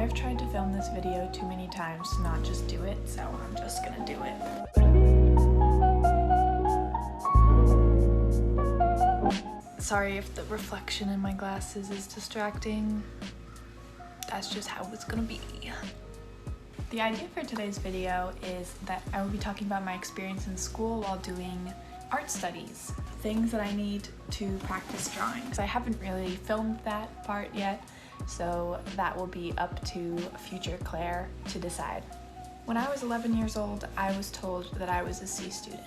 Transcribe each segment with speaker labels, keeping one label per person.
Speaker 1: I've tried to film this video too many times to not just do it, so I'm just gonna do it. Sorry if the reflection in my glasses is distracting. That's just how it's gonna be. The idea for today's video is that I will be talking about my experience in school while doing art studies, things that I need to practice drawing. I haven't really filmed that part yet, so that will be up to future Claire to decide. When I was 11 years old, I was told that I was a C student.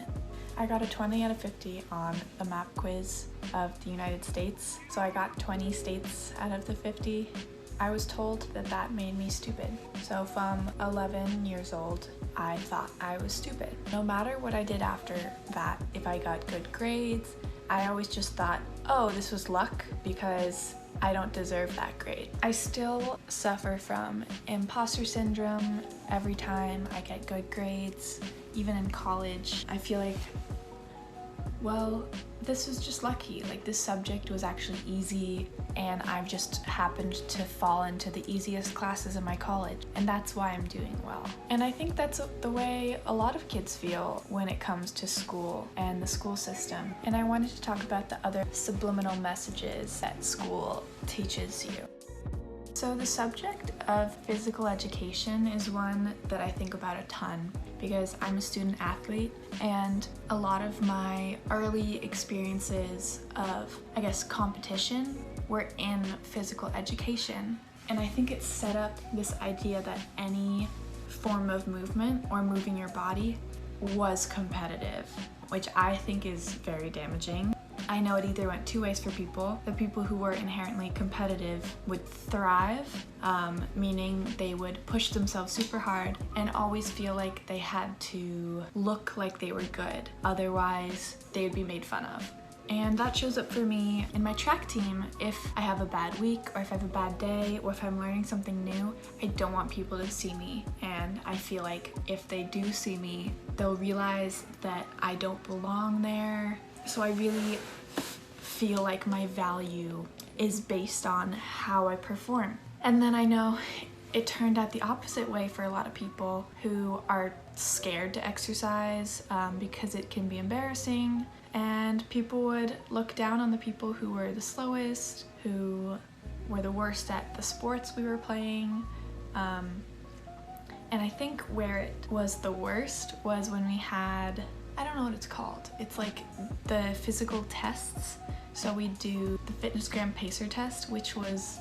Speaker 1: I got a 20 out of 50 on the map quiz of the United States, so I got 20 states out of the 50. I was told that that made me stupid. So from 11 years old, I thought I was stupid. No matter what I did after that, if I got good grades, I always just thought, oh, this was luck because I don't deserve that grade. I still suffer from imposter syndrome every time I get good grades. Even in college, I feel like, well, this was just lucky. Like, this subject was actually easy and I've just happened to fall into the easiest classes in my college, and that's why I'm doing well. And I think that's the way a lot of kids feel when it comes to school and the school system. And I wanted to talk about the other subliminal messages that school teaches you. So the subject of physical education is one that I think about a ton because I'm a student athlete, and a lot of my early experiences of, I guess, competition were in physical education. And I think it set up this idea that any form of movement or moving your body was competitive, which I think is very damaging. I know it either went two ways for people. The people who were inherently competitive would thrive, meaning they would push themselves super hard and always feel like they had to look like they were good. Otherwise, they would be made fun of. And that shows up for me in my track team. If I have a bad week, or if I have a bad day, or if I'm learning something new, I don't want people to see me. And I feel like if they do see me, they'll realize that I don't belong there. So I really feel like my value is based on how I perform. And then I know it turned out the opposite way for a lot of people who are scared to exercise because it can be embarrassing, and people would look down on the people who were the slowest, who were the worst at the sports we were playing. And I think where it was the worst was when we had, I don't know what it's called. It's like the physical tests. So we do the fitness gram pacer test, which was,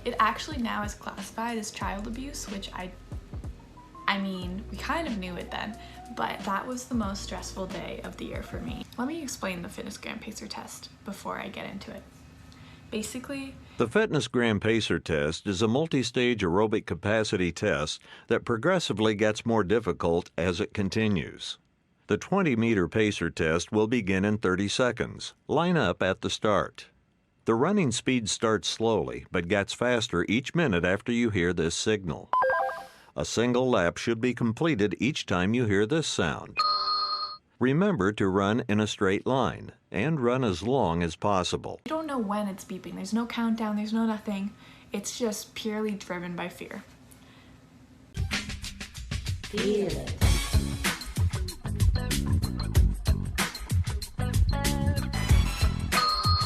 Speaker 1: it actually now is classified as child abuse, which I mean, we kind of knew it then, but that was the most stressful day of the year for me. Let me explain the fitness gram pacer test before I get into it. Basically,
Speaker 2: the Fitness Gram Pacer test is a multi-stage aerobic capacity test that progressively gets more difficult as it continues. The 20-meter pacer test will begin in 30 seconds. Line up at the start. The running speed starts slowly, but gets faster each minute after you hear this signal. A single lap should be completed each time you hear this sound. Remember to run in a straight line, and run as long as possible.
Speaker 1: You don't know when it's beeping. There's no countdown, there's no nothing. It's just purely driven by fear.
Speaker 3: Feel it.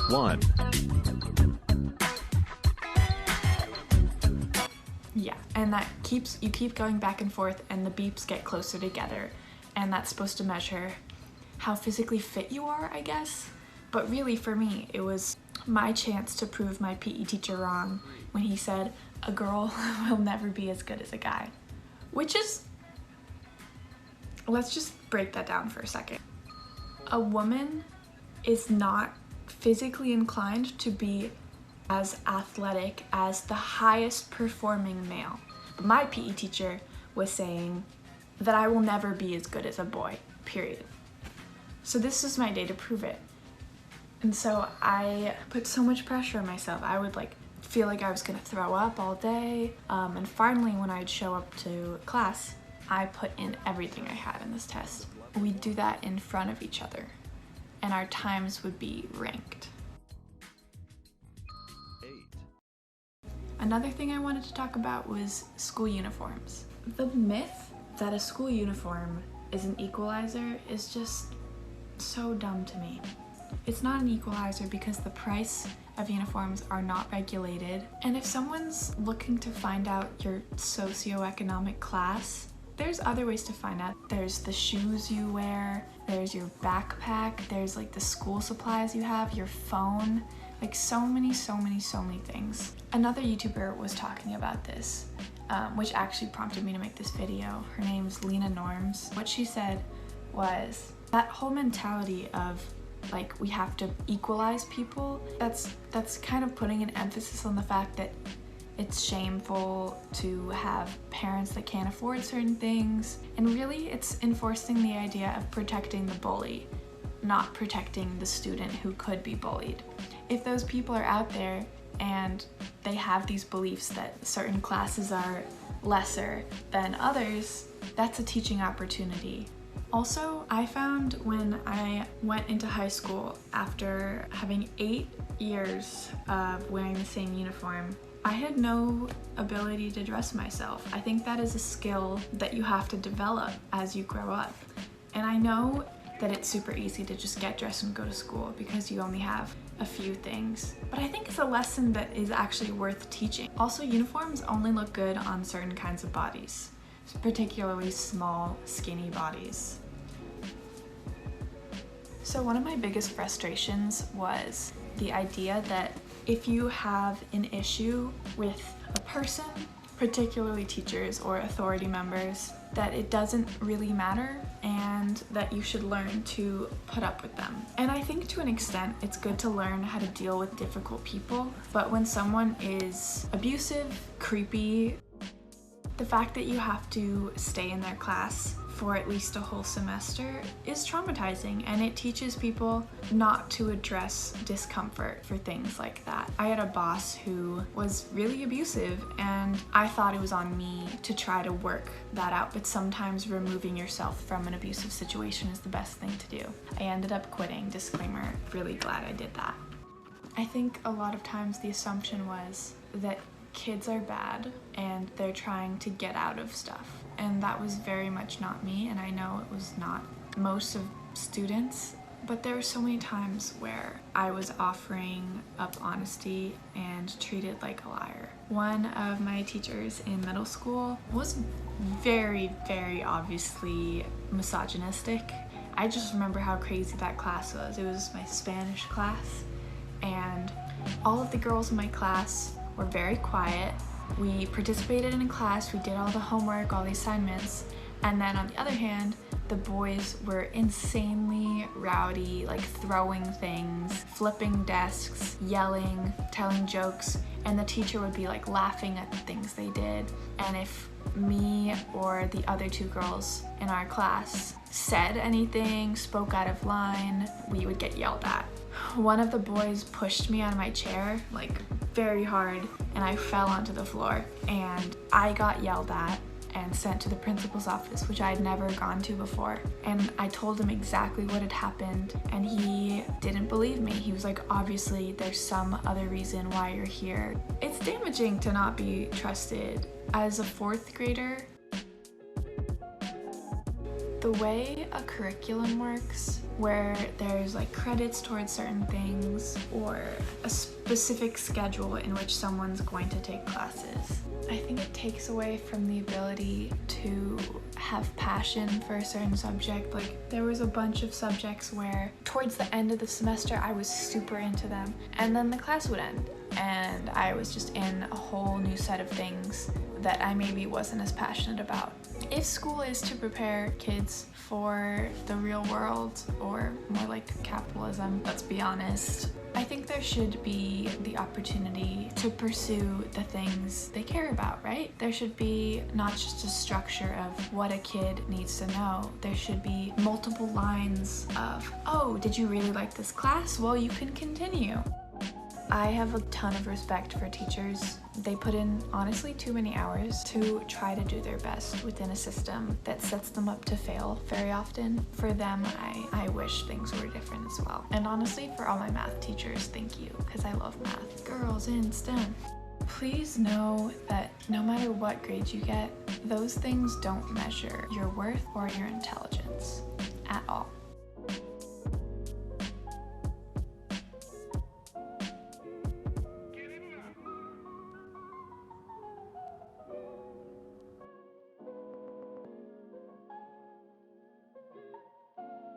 Speaker 2: One.
Speaker 1: Yeah, and that you keep going back and forth, and the beeps get closer together, and that's supposed to measure how physically fit you are, I guess. But really, for me, it was my chance to prove my PE teacher wrong when he said a girl will never be as good as a guy. Which is, let's just break that down for a second. A woman is not physically inclined to be as athletic as the highest performing male. But my PE teacher was saying that I will never be as good as a boy, period. So this was my day to prove it. And so I put so much pressure on myself. I would feel like I was gonna throw up all day. And finally, when I'd show up to class, I put in everything I had in this test. We'd do that in front of each other, and our times would be ranked. Another thing I wanted to talk about was school uniforms. The myth that a school uniform is an equalizer is just so dumb to me. It's not an equalizer because the price of uniforms are not regulated, and if someone's looking to find out your socioeconomic class, there's other ways to find out. There's the shoes you wear, there's your backpack, there's like the school supplies you have, your phone, like so many things. Another YouTuber was talking about this, which actually prompted me to make this video. Her name's Lena Norms. What she said was that whole mentality of like we have to equalize people, that's kind of putting an emphasis on the fact that it's shameful to have parents that can't afford certain things, and really it's enforcing the idea of protecting the bully, not protecting the student who could be bullied. If those people are out there and they have these beliefs that certain classes are lesser than others, that's a teaching opportunity. Also, I found when I went into high school after having 8 years of wearing the same uniform, I had no ability to dress myself. I think that is a skill that you have to develop as you grow up. And I know that it's super easy to just get dressed and go to school because you only have a few things. But I think it's a lesson that is actually worth teaching. Also, uniforms only look good on certain kinds of bodies, particularly small, skinny bodies. So one of my biggest frustrations was the idea that if you have an issue with a person, particularly teachers or authority members, that it doesn't really matter and that you should learn to put up with them. And I think to an extent it's good to learn how to deal with difficult people, but when someone is abusive, creepy, the fact that you have to stay in their class for at least a whole semester is traumatizing, and it teaches people not to address discomfort for things like that. I had a boss who was really abusive, and I thought it was on me to try to work that out, but sometimes removing yourself from an abusive situation is the best thing to do. I ended up quitting, disclaimer, really glad I did that. I think a lot of times the assumption was that kids are bad and they're trying to get out of stuff. And that was very much not me, and I know it was not most of students, but there were so many times where I was offering up honesty and treated like a liar. One of my teachers in middle school was very obviously misogynistic. I just remember how crazy that class was. It was my Spanish class, and all of the girls in my class were very quiet. We participated in class, we did all the homework, all the assignments, and then on the other hand, the boys were insanely rowdy, like throwing things, flipping desks, yelling, telling jokes, and the teacher would be like laughing at the things they did. And if me or the other 2 girls in our class said anything, spoke out of line, we would get yelled at. One of the boys pushed me out of my chair, like very hard, and I fell onto the floor, and I got yelled at and sent to the principal's office, which I had never gone to before. And I told him exactly what had happened, and he didn't believe me. He was like, obviously there's some other reason why you're here. It's damaging to not be trusted. As a 4th grader, the way a curriculum works, where there's like credits towards certain things or a specific schedule in which someone's going to take classes, I think it takes away from the ability to have passion for a certain subject. Like, there was a bunch of subjects where towards the end of the semester I was super into them, and then the class would end and I was just in a whole new set of things that I maybe wasn't as passionate about. If school is to prepare kids for the real world, or more like capitalism, let's be honest, I think there should be the opportunity to pursue the things they care about, right? There should be not just a structure of what a kid needs to know. There should be multiple lines of, oh, did you really like this class? Well, you can continue. I have a ton of respect for teachers. They put in, honestly, too many hours to try to do their best within a system that sets them up to fail very often. For them, I wish things were different as well. And honestly, for all my math teachers, thank you, because I love math. Girls in STEM. Please know that no matter what grades you get, those things don't measure your worth or your intelligence at all.